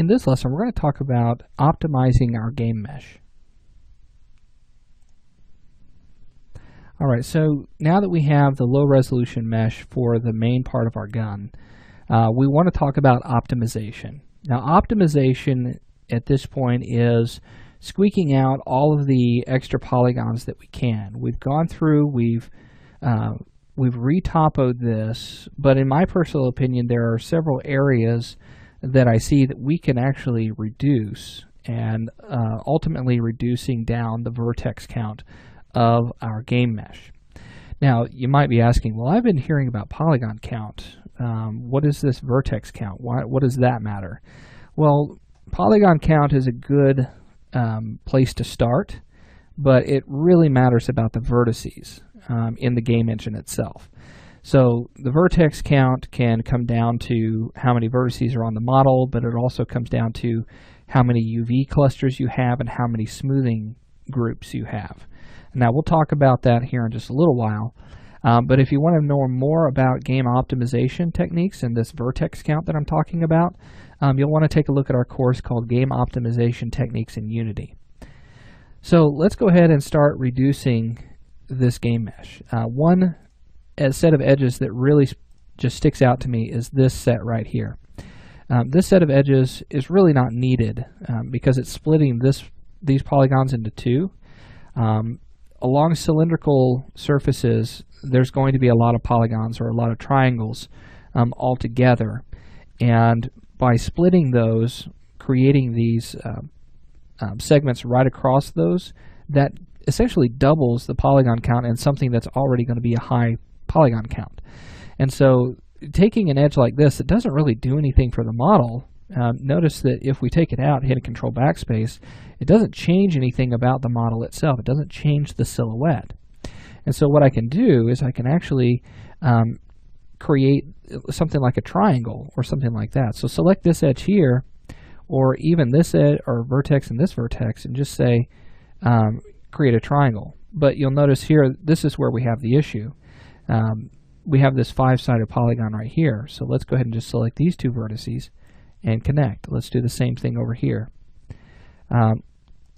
In this lesson, we're going to talk about optimizing our game mesh. Alright, so now that we have the low resolution mesh for the main part of our gun, we want to talk about optimization. Now optimization at this point is squeaking out all of the extra polygons that we can. We've gone through, we've re-topoed this, but in my personal opinion there are several areas that I see that we can actually reduce, and ultimately reducing down the vertex count of our game mesh. Now you might be asking, well, I've been hearing about polygon count. What is this vertex count? What does that matter? Well, polygon count is a good place to start, but it really matters about the vertices in the game engine itself. So the vertex count can come down to how many vertices are on the model, but it also comes down to how many UV clusters you have and how many smoothing groups you have. Now we'll talk about that here in just a little while, but if you want to know more about game optimization techniques and this vertex count that I'm talking about, you'll want to take a look at our course called Game Optimization Techniques in Unity. So let's go ahead and start reducing this game mesh. One set of edges that really just sticks out to me is this set right here. This set of edges is really not needed because it's splitting these polygons into two. Along cylindrical surfaces, there's going to be a lot of polygons or a lot of triangles altogether, and by splitting those, creating these segments right across those, that essentially doubles the polygon count in something that's already going to be a high polygon count. And so taking an edge like this, it doesn't really do anything for the model. Notice that if we take it out, hit a control backspace, it doesn't change anything about the model itself. It doesn't change the silhouette. And so what I can do is I can actually create something like a triangle or something like that. So select this edge here, or even this edge or vertex and this vertex, and just say create a triangle. But you'll notice here, this is where we have the issue. We have this five-sided polygon right here. So let's go ahead and just select these two vertices and connect. Let's do the same thing over here.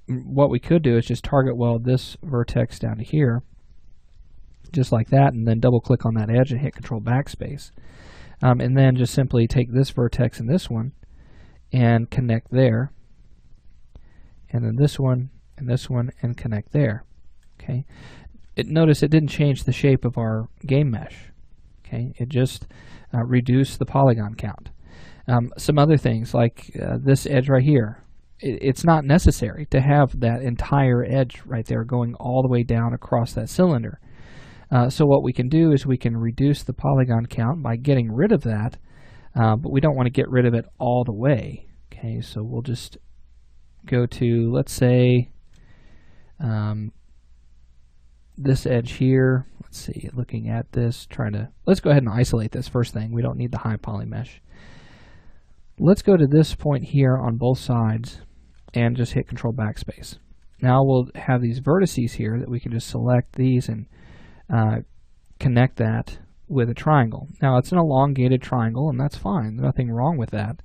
What we could do is just target weld this vertex down to here, just like that, and then double click on that edge and hit control backspace. And then just simply take this vertex and this one and connect there, and then this one and connect there. Okay. Notice it didn't change the shape of our game mesh. Okay, it just reduced the polygon count. Some other things like this edge right here, it's not necessary to have that entire edge right there going all the way down across that cylinder. So what we can do is we can reduce the polygon count by getting rid of that, but we don't want to get rid of it all the way. Okay, so we'll just go to, let's say, this edge here. Let's see, looking at this, let's go ahead and isolate this first thing. We don't need the high poly mesh. Let's go to this point here on both sides and just hit control backspace. Now we'll have these vertices here that we can just select these and connect that with a triangle. Now it's an elongated triangle, and that's fine. There's nothing wrong with that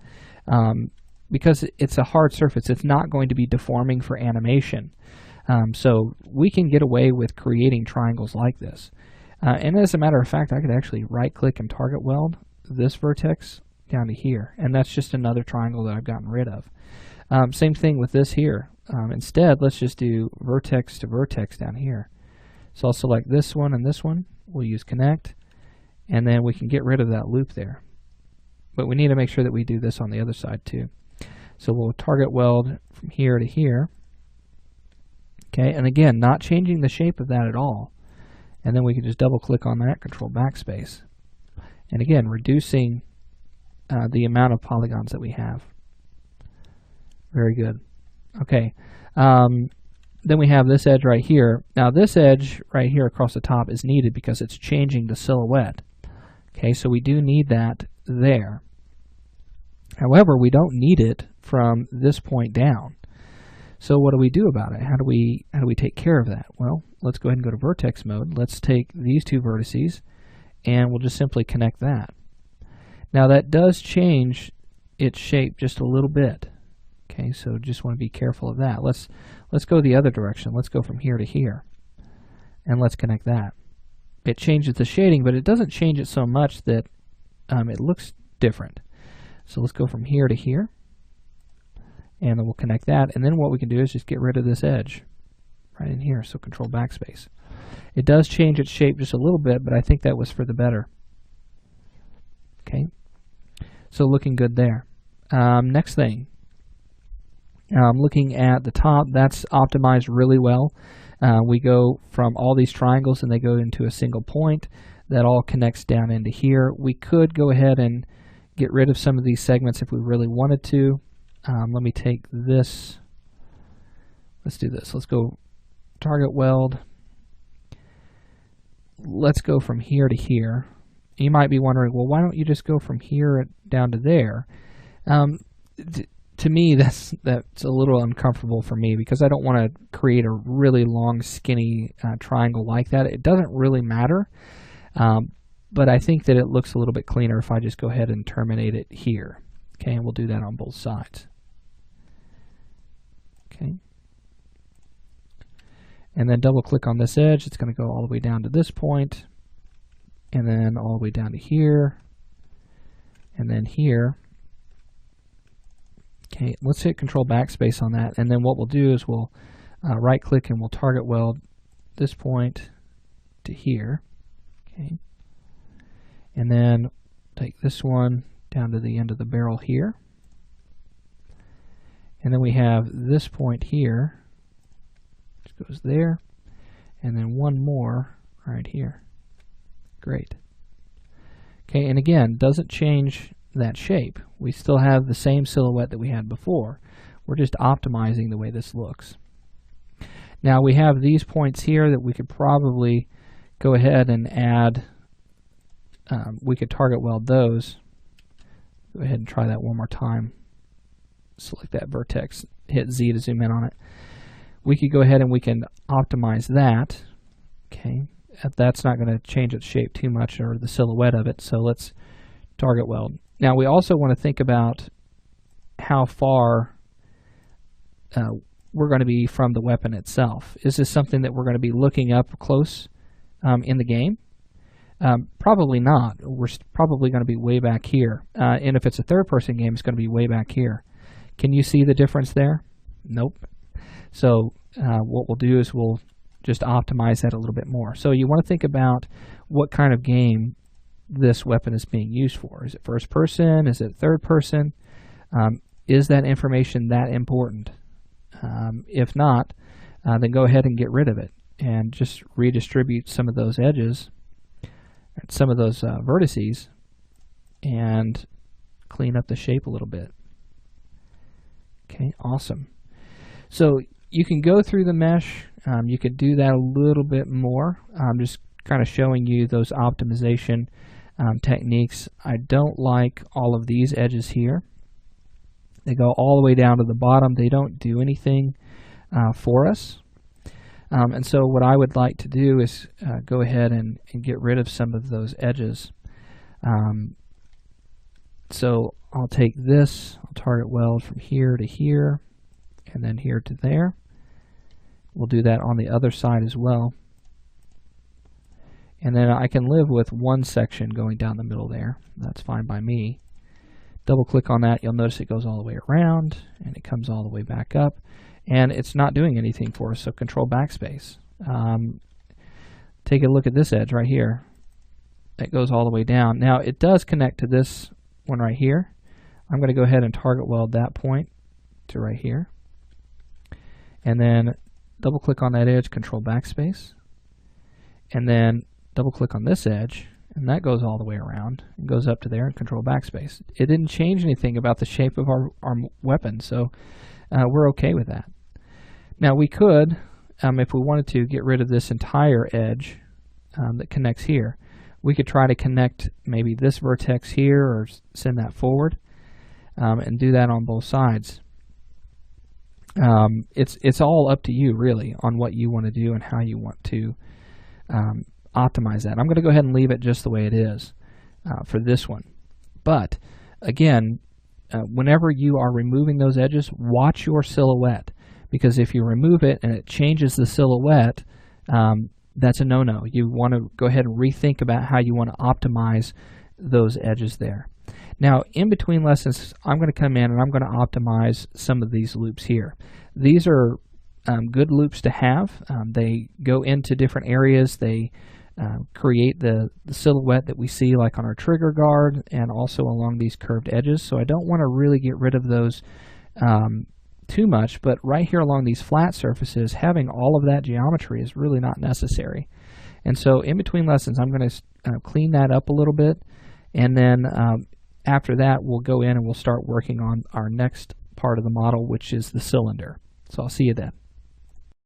because it's a hard surface. It's not going to be deforming for animation. So we can get away with creating triangles like this. And as a matter of fact, I could actually right-click and target weld this vertex down to here, and that's just another triangle that I've gotten rid of. Same thing with this here. Instead, let's just do vertex to vertex down here. So I'll select this one and this one. We'll use connect, and then we can get rid of that loop there. But we need to make sure that we do this on the other side too. So we'll target weld from here to here. Okay, and again, not changing the shape of that at all. And then we can just double click on that, control backspace. And again, reducing the amount of polygons that we have. Very good. Okay, then we have this edge right here. Now this edge right here across the top is needed because it's changing the silhouette. Okay, so we do need that there. However, we don't need it from this point down. So what do we do about it? How do we take care of that? Well, let's go ahead and go to vertex mode. Let's take these two vertices and we'll just simply connect that. Now that does change its shape just a little bit. Okay, so just want to be careful of that. Let's go the other direction. Let's go from here to here, and let's connect that. It changes the shading, but it doesn't change it so much that it looks different. So let's go from here to here, and then we'll connect that. And then what we can do is just get rid of this edge right in here. So Control Backspace. It does change its shape just a little bit, but I think that was for the better. Okay, so looking good there. Next thing, looking at the top, that's optimized really well. We go from all these triangles and they go into a single point that all connects down into here. We could go ahead and get rid of some of these segments if we really wanted to. Let me take this. Let's do this. Let's go target weld. Let's go from here to here. You might be wondering, well, why don't you just go from here down to there? To me, that's a little uncomfortable for me because I don't want to create a really long, skinny triangle like that. It doesn't really matter, but I think that it looks a little bit cleaner if I just go ahead and terminate it here. Okay, and we'll do that on both sides. Okay. And then double click on this edge. It's going to go all the way down to this point, and then all the way down to here, and then here. Okay, let's hit Control Backspace on that, and then what we'll do is we'll right click and we'll target weld this point to here. Okay, and then take this one down to the end of the barrel here, and then we have this point here. Goes there, and then one more right here. Great. Okay, and again, doesn't change that shape. We still have the same silhouette that we had before. We're just optimizing the way this looks. Now we have these points here that we could probably go ahead and add. We could target weld those. Go ahead and try that one more time. Select that vertex, hit Z to zoom in on it. We could go ahead and we can optimize that. Okay, that's not going to change its shape too much or the silhouette of it, so let's target weld. Now we also want to think about how far we're going to be from the weapon itself. Is this something that we're going to be looking up close in the game? Probably not. We're probably going to be way back here. And if it's a third-person game, it's going to be way back here. Can you see the difference there? Nope. So what we'll do is we'll just optimize that a little bit more. So you want to think about what kind of game this weapon is being used for. Is it first person? Is it third person? Is that information that important? If not, then go ahead and get rid of it and just redistribute some of those edges, some of those vertices, and clean up the shape a little bit. Okay, awesome. So you can go through the mesh. You could do that a little bit more. I'm just kind of showing you those optimization techniques. I don't like all of these edges here. They go all the way down to the bottom. They don't do anything for us. And so what I would like to do is go ahead and get rid of some of those edges. So I'll take this, I'll target weld from here to here, and then here to there. We'll do that on the other side as well. And then I can live with one section going down the middle there. That's fine by me. Double click on that, you'll notice it goes all the way around, and it comes all the way back up. And it's not doing anything for us, so Control Backspace. Take a look at this edge right here. It goes all the way down. Now it does connect to this one right here. I'm going to go ahead and target weld that point to right here. And then double click on that edge, Control Backspace. And then double click on this edge, and that goes all the way around and goes up to there and Control Backspace. It didn't change anything about the shape of our weapon, so we're okay with that. Now we could, if we wanted to, get rid of this entire edge that connects here. We could try to connect maybe this vertex here or send that forward and do that on both sides. It's all up to you really on what you want to do and how you want to optimize that. I'm going to go ahead and leave it just the way it is for this one. But again, whenever you are removing those edges, watch your silhouette, because if you remove it and it changes the silhouette, that's a no-no. You want to go ahead and rethink about how you want to optimize those edges there. Now, in between lessons, I'm going to come in and I'm going to optimize some of these loops here. These are good loops to have. They go into different areas. They create the silhouette that we see like on our trigger guard and also along these curved edges. So I don't want to really get rid of those too much, but right here along these flat surfaces, having all of that geometry is really not necessary. And so in between lessons, I'm going to clean that up a little bit, and then after that, we'll go in and we'll start working on our next part of the model, which is the cylinder. So I'll see you then.